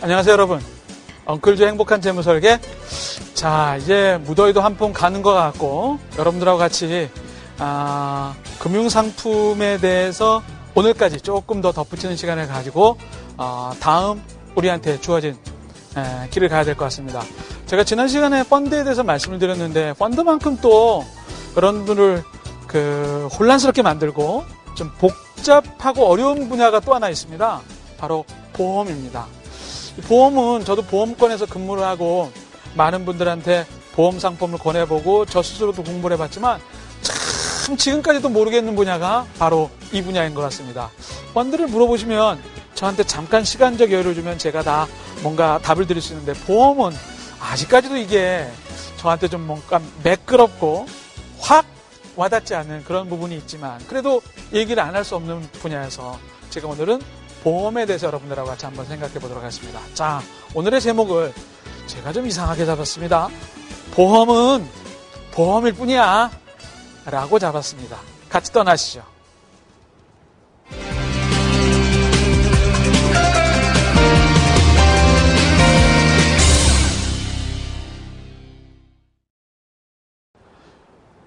안녕하세요, 여러분. 엉클조의 행복한 재무설계. 자, 이제 무더위도 한풍 가는 것 같고, 여러분들하고 같이 금융상품에 대해서 오늘까지 조금 더 덧붙이는 시간을 가지고 다음 우리한테 주어진 길을 가야 될 것 같습니다. 제가 지난 시간에 펀드에 대해서 말씀을 드렸는데, 펀드만큼 또 여러분들을 혼란스럽게 만들고 좀 복잡하고 어려운 분야가 또 하나 있습니다. 바로 보험입니다. 보험은 저도 보험권에서 근무를 하고 많은 분들한테 보험 상품을 권해보고 저 스스로도 공부를 해봤지만 참 지금까지도 모르겠는 분야가 바로 이 분야인 것 같습니다. 펀드를 물어보시면 저한테 잠깐 시간적 여유를 주면 제가 다 뭔가 답을 드릴 수 있는데, 보험은 아직까지도 이게 저한테 좀 뭔가 매끄럽고 확 와닿지 않는 그런 부분이 있지만, 그래도 얘기를 안 할 수 없는 분야여서 제가 오늘은 보험에 대해서 여러분들하고 같이 한번 생각해 보도록 하겠습니다. 자, 오늘의 제목을 제가 좀 이상하게 잡았습니다. 보험은 보험일 뿐이야 라고 잡았습니다. 같이 떠나시죠.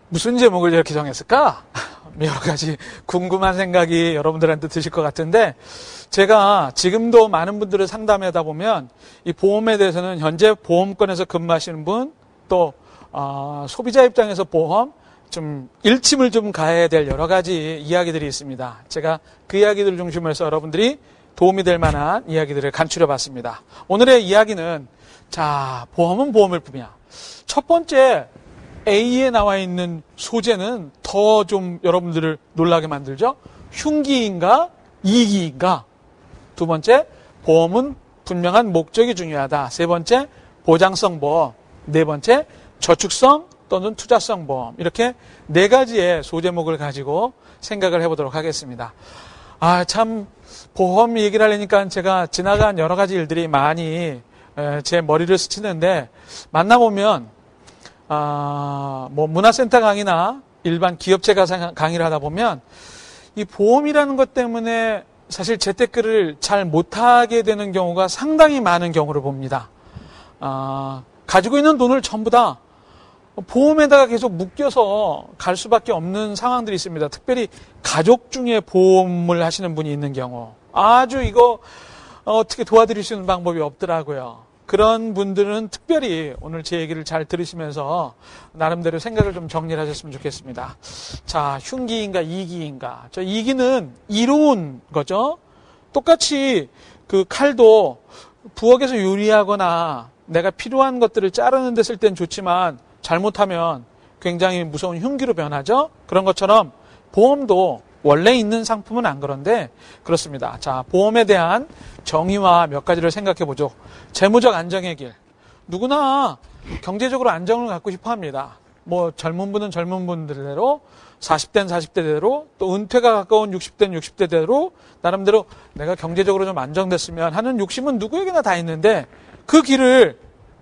무슨 제목을 이렇게 정했을까? 여러 가지 궁금한 생각이 여러분들한테 드실 것 같은데, 제가 지금도 많은 분들을 상담하다 보면 이 보험에 대해서는 현재 보험권에서 근무하시는 분, 또 소비자 입장에서 보험, 좀 일침을 좀 가해야 될 여러 가지 이야기들이 있습니다. 제가 그 이야기들을 중심으로 해서 여러분들이 도움이 될 만한 이야기들을 간추려 봤습니다. 오늘의 이야기는, 자, 보험은 보험일 뿐이야. 첫 번째, A에 나와 있는 소재는 더 좀 여러분들을 놀라게 만들죠. 흉기인가 이기인가. 두 번째, 보험은 분명한 목적이 중요하다. 세 번째, 보장성 보험. 네 번째, 저축성 또는 투자성 보험. 이렇게 네 가지의 소제목을 가지고 생각을 해보도록 하겠습니다. 참 보험 얘기를 하려니까 제가 지나간 여러 가지 일들이 많이 제 머리를 스치는데, 만나보면 문화센터 강의나 일반 기업체 강의를 하다 보면 이 보험이라는 것 때문에 사실 재테크를 잘 못하게 되는 경우가 상당히 많은 경우를 봅니다. 가지고 있는 돈을 전부 다 보험에다가 계속 묶여서 갈 수밖에 없는 상황들이 있습니다. 특별히 가족 중에 보험을 하시는 분이 있는 경우, 아주 이거 어떻게 도와드릴 수 있는 방법이 없더라고요. 그런 분들은 특별히 오늘 제 얘기를 잘 들으시면서 나름대로 생각을 좀 정리를 하셨으면 좋겠습니다. 자, 흉기인가 이기인가. 저 이기는 이로운 거죠. 똑같이 그 칼도 부엌에서 요리하거나 내가 필요한 것들을 자르는 데 쓸 땐 좋지만 잘못하면 굉장히 무서운 흉기로 변하죠. 그런 것처럼 보험도 원래 있는 상품은 안 그런데 그렇습니다. 자, 보험에 대한 정의와 몇 가지를 생각해 보죠. 재무적 안정의 길. 누구나 경제적으로 안정을 갖고 싶어 합니다. 젊은 분은 젊은 분들대로, 40대는 40대대로, 또 은퇴가 가까운 60대는 60대대로 나름대로 내가 경제적으로 좀 안정됐으면 하는 욕심은 누구에게나 다 있는데, 그 길을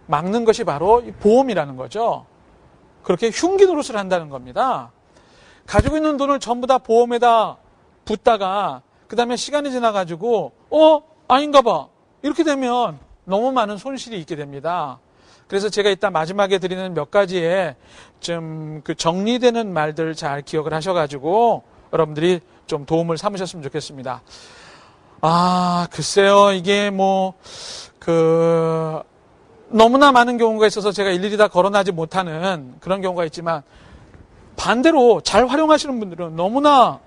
막는 것이 바로 보험이라는 거죠. 그렇게 흉기 노릇을 한다는 겁니다. 가지고 있는 돈을 전부 다 보험에다 붓다가 그 다음에 시간이 지나가지고 아닌가 봐, 이렇게 되면 너무 많은 손실이 있게 됩니다. 그래서 제가 이따 마지막에 드리는 몇 가지의 좀 정리되는 말들 잘 기억을 하셔가지고 여러분들이 좀 도움을 삼으셨으면 좋겠습니다. 글쎄요, 이게 너무나 많은 경우가 있어서 제가 일일이 다 거론하지 못하는 그런 경우가 있지만, 반대로 잘 활용하시는 분들은 너무나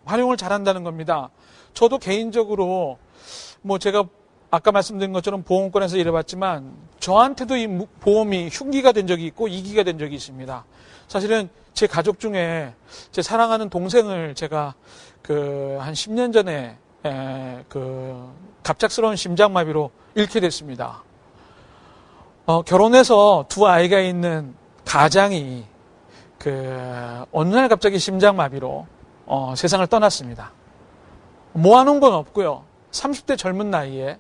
활용을 잘한다는 겁니다. 저도 개인적으로 제가 아까 말씀드린 것처럼 보험권에서 일해봤지만 저한테도 이 보험이 흉기가 된 적이 있고 이기가 된 적이 있습니다. 사실은 제 가족 중에 제 사랑하는 동생을 제가 한 10년 전에 갑작스러운 심장마비로 잃게 됐습니다. 결혼해서 두 아이가 있는 가장이 어느 날 갑자기 심장마비로 세상을 떠났습니다. 모아놓은 건 없고요. 30대 젊은 나이에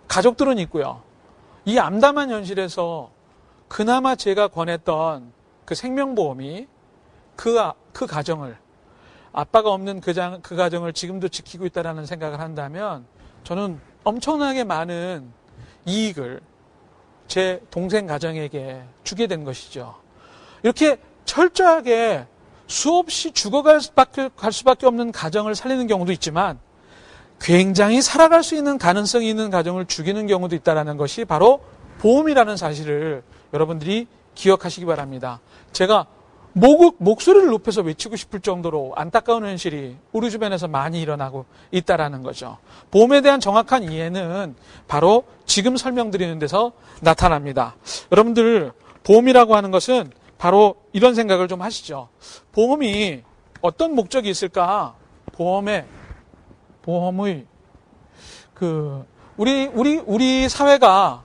가족들은 있고요. 이 암담한 현실에서 그나마 제가 권했던 그 생명보험이 그 가정을, 아빠가 없는 그 가정을 지금도 지키고 있다는 생각을 한다면 저는 엄청나게 많은 이익을 제 동생 가정에게 주게 된 것이죠. 이렇게 철저하게 수없이 죽어갈 수밖에 없는 가정을 살리는 경우도 있지만 굉장히 살아갈 수 있는 가능성이 있는 가정을 죽이는 경우도 있다는 것이 바로 보험이라는 사실을 여러분들이 기억하시기 바랍니다. 제가 목소리를 높여서 외치고 싶을 정도로 안타까운 현실이 우리 주변에서 많이 일어나고 있다는 거죠. 보험에 대한 정확한 이해는 바로 지금 설명드리는 데서 나타납니다. 여러분들, 보험이라고 하는 것은 바로 이런 생각을 좀 하시죠. 보험이 어떤 목적이 있을까? 보험의 우리 사회가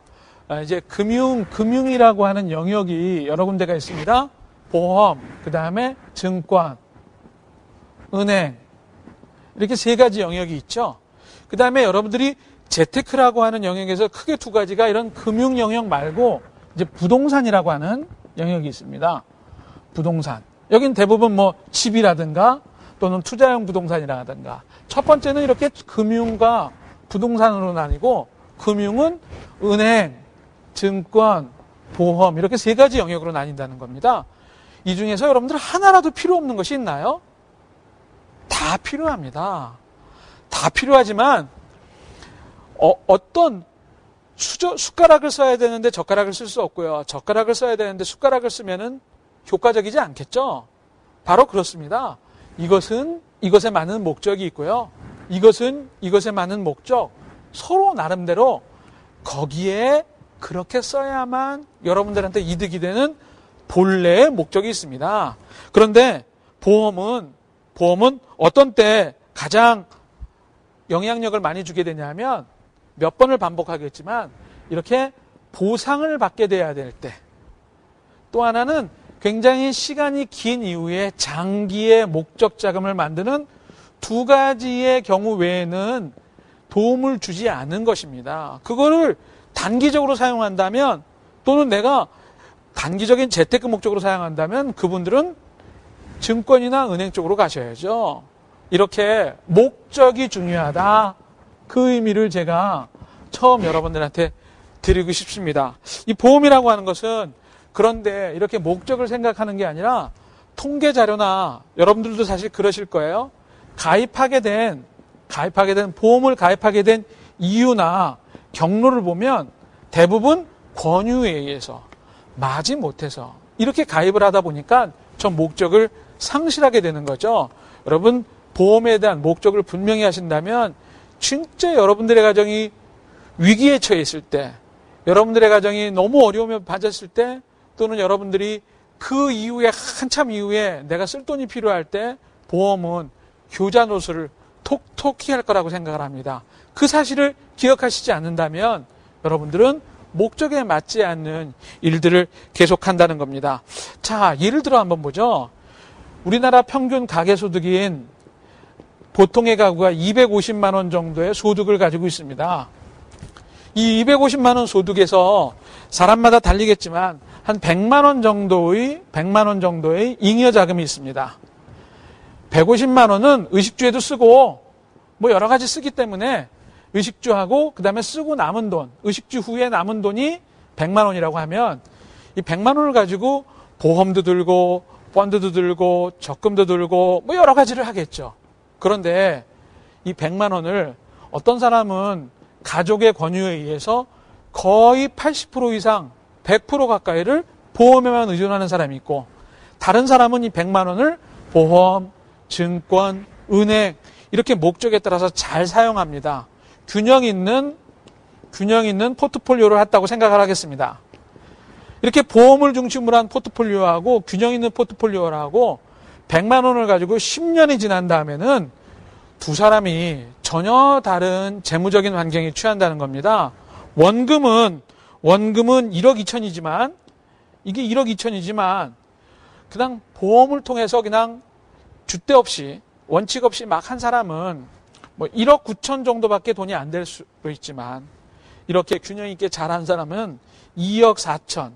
이제 금융이라고 하는 영역이 여러 군데가 있습니다. 보험, 그 다음에 증권, 은행, 이렇게 세 가지 영역이 있죠. 그 다음에 여러분들이 재테크라고 하는 영역에서 크게 두 가지가 이런 금융 영역 말고 이제 부동산이라고 하는 영역이 있습니다. 부동산. 여긴 대부분 뭐 집이라든가 또는 투자형 부동산이라든가. 첫 번째는 이렇게 금융과 부동산으로 나뉘고, 금융은 은행, 증권, 보험, 이렇게 세 가지 영역으로 나뉜다는 겁니다. 이 중에서 여러분들 하나라도 필요 없는 것이 있나요? 다 필요합니다. 다 필요하지만 어떤 숟가락을 써야 되는데 젓가락을 쓸 수 없고요. 젓가락을 써야 되는데 숟가락을 쓰면은 효과적이지 않겠죠? 바로 그렇습니다. 이것에 많은 목적이 있고요. 이것에 많은 목적, 서로 나름대로 거기에 그렇게 써야만 여러분들한테 이득이 되는 본래의 목적이 있습니다. 그런데 보험은 어떤 때 가장 영향력을 많이 주게 되냐면, 몇 번을 반복하겠지만 이렇게 보상을 받게 돼야 될 때, 또 하나는 굉장히 시간이 긴 이후에 장기의 목적 자금을 만드는 두 가지의 경우 외에는 도움을 주지 않은 것입니다. 그거를 단기적으로 사용한다면, 또는 내가 단기적인 재테크 목적으로 사용한다면 그분들은 증권이나 은행 쪽으로 가셔야죠. 이렇게 목적이 중요하다. 그 의미를 제가 처음 여러분들한테 드리고 싶습니다. 이 보험이라고 하는 것은 그런데 이렇게 목적을 생각하는 게 아니라 통계 자료나, 여러분들도 사실 그러실 거예요. 보험을 가입하게 된 이유나 경로를 보면 대부분 권유에 의해서, 마지못해서 이렇게 가입을 하다 보니까 저 목적을 상실하게 되는 거죠. 여러분, 보험에 대한 목적을 분명히 하신다면 진짜 여러분들의 가정이 위기에 처해 있을 때, 여러분들의 가정이 너무 어려움에 빠졌을 때, 또는 여러분들이 그 이후에, 한참 이후에 내가 쓸 돈이 필요할 때 보험은 효자 노릇을 톡톡히 할 거라고 생각을 합니다. 그 사실을 기억하시지 않는다면 여러분들은 목적에 맞지 않는 일들을 계속한다는 겁니다. 자, 예를 들어 한번 보죠. 우리나라 평균 가계소득인 보통의 가구가 250만 원 정도의 소득을 가지고 있습니다. 이 250만 원 소득에서 사람마다 달리겠지만 한 100만 원 정도의 잉여 자금이 있습니다. 150만 원은 의식주에도 쓰고 뭐 여러 가지 쓰기 때문에 의식주하고 그다음에 쓰고 남은 돈, 의식주 후에 남은 돈이 100만 원이라고 하면 이 100만 원을 가지고 보험도 들고 펀드도 들고 적금도 들고 뭐 여러 가지를 하겠죠. 그런데 이 100만 원을 어떤 사람은 가족의 권유에 의해서 거의 80% 이상 100% 가까이를 보험에만 의존하는 사람이 있고, 다른 사람은 이 100만 원을 보험, 증권, 은행 이렇게 목적에 따라서 잘 사용합니다. 균형 있는 포트폴리오를 했다고 생각을 하겠습니다. 이렇게 보험을 중심으로 한 포트폴리오하고 균형 있는 포트폴리오라고 100만 원을 가지고 10년이 지난 다음에는 두 사람이 전혀 다른 재무적인 환경에 취한다는 겁니다. 원금은 1억 2천이지만, 이게 1억 2천이지만 그냥 보험을 통해서 그냥 줏대 없이, 원칙 없이 막 한 사람은 뭐 1억 9천 정도밖에 돈이 안 될 수도 있지만, 이렇게 균형 있게 잘한 사람은 2억 4천,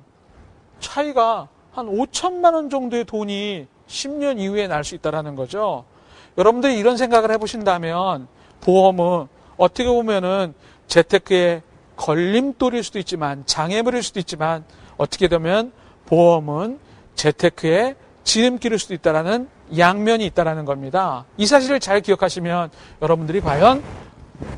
차이가 한 5천만 원 정도의 돈이 10년 이후에 날 수 있다는 거죠. 여러분들이 이런 생각을 해보신다면 보험은 어떻게 보면은 재테크의 걸림돌일 수도 있지만, 장애물일 수도 있지만, 어떻게 되면 보험은 재테크의 지름길일 수도 있다는 양면이 있다는 겁니다. 이 사실을 잘 기억하시면 여러분들이 과연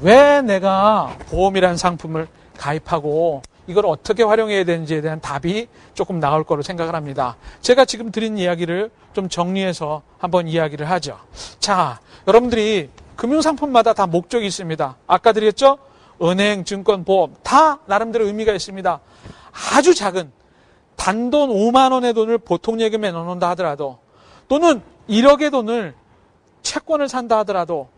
왜 내가 보험이라는 상품을 가입하고 이걸 어떻게 활용해야 되는지에 대한 답이 조금 나올 거로 생각을 합니다. 제가 지금 드린 이야기를 좀 정리해서 한번 이야기를 하죠. 자, 여러분들이 금융상품마다 다 목적이 있습니다. 아까 드렸죠? 은행, 증권, 보험 다 나름대로 의미가 있습니다. 아주 작은 단돈 5만 원의 돈을 보통 예금에 넣어놓는다 하더라도, 또는 1억의 돈을 채권을 산다 하더라도